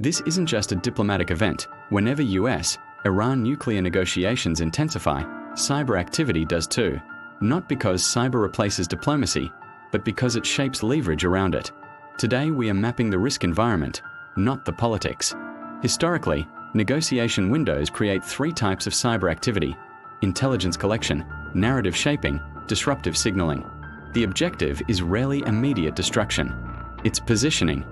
This isn't just a diplomatic event. Whenever US-Iran nuclear negotiations intensify, cyber activity does too. Not because cyber replaces diplomacy, but because it shapes leverage around it. Today we are mapping the risk environment, not the politics. Historically, negotiation windows create three types of cyber activity: intelligence collection, narrative shaping, disruptive signaling. The objective is rarely immediate destruction. It's positioning,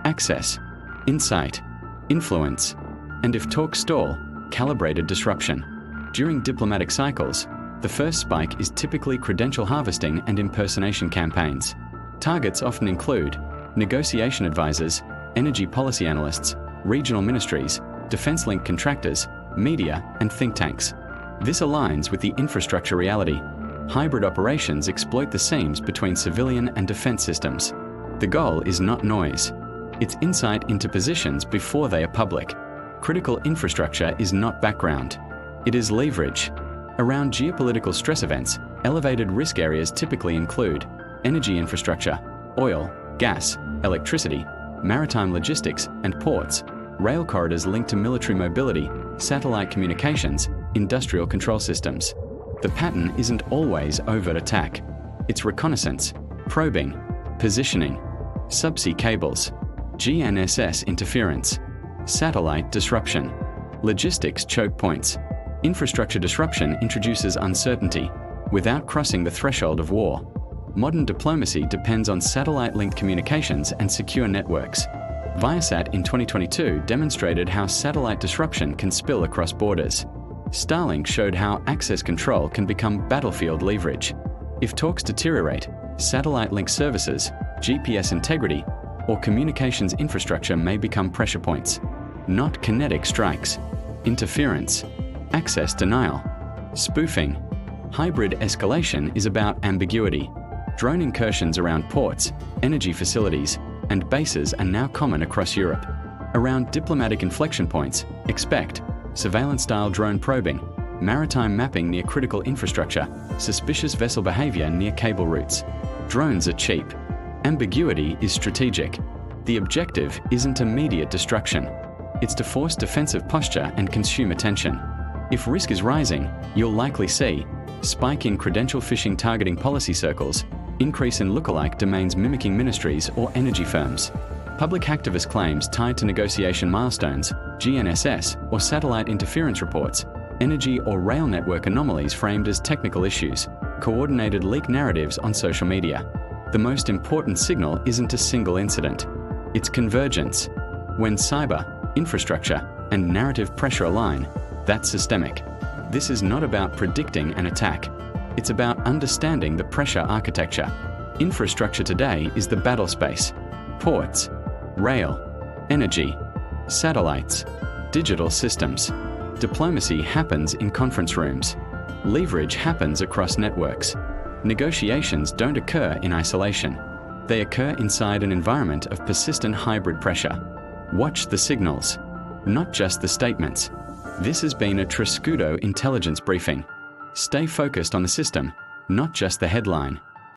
access, insight, influence, and if talks stall, calibrated disruption. During diplomatic cycles, the first spike is typically credential harvesting and impersonation campaigns. Targets often include negotiation advisors, energy policy analysts, regional ministries, defense-linked contractors, media, and think tanks. This aligns with the infrastructure reality. Hybrid operations exploit the seams between civilian and defense systems. The goal is not noise. It's insight into positions before they are public. Critical infrastructure is not background. It is leverage. Around geopolitical stress events, elevated risk areas typically include energy infrastructure, oil, gas, electricity, maritime logistics and ports, rail corridors linked to military mobility, satellite communications, industrial control systems. The pattern isn't always overt attack. It's reconnaissance, probing, positioning, subsea cables, GNSS interference, satellite disruption, logistics choke points. Infrastructure disruption introduces uncertainty without crossing the threshold of war. Modern diplomacy depends on satellite-linked communications and secure networks. Viasat in 2022 demonstrated how satellite disruption can spill across borders. Starlink showed how access control can become battlefield leverage. If talks deteriorate, satellite-linked services, GPS integrity, or communications infrastructure may become pressure points. Not kinetic strikes. Interference, access denial, spoofing. Hybrid escalation is about ambiguity. Drone incursions around ports, energy facilities, and bases are now common across Europe. Around diplomatic inflection points, expect surveillance-style drone probing, maritime mapping near critical infrastructure, suspicious vessel behavior near cable routes. Drones are cheap. Ambiguity is strategic. The objective isn't immediate destruction. It's to force defensive posture and consume attention. If risk is rising, you'll likely see spike in credential phishing targeting policy circles, increase in lookalike domains mimicking ministries or energy firms, public hacktivist claims tied to negotiation milestones, GNSS or satellite interference reports, energy or rail network anomalies framed as technical issues, coordinated leak narratives on social media. The most important signal isn't a single incident. It's convergence. When cyber, infrastructure, and narrative pressure align, that's systemic. This is not about predicting an attack. It's about understanding the pressure architecture. Infrastructure today is the battle space. Ports, rail, energy, satellites, digital systems. Diplomacy happens in conference rooms. Leverage happens across networks. Negotiations don't occur in isolation. They occur inside an environment of persistent hybrid pressure. Watch the signals, not just the statements. This has been a Trescudo intelligence briefing. Stay focused on the system, not just the headline.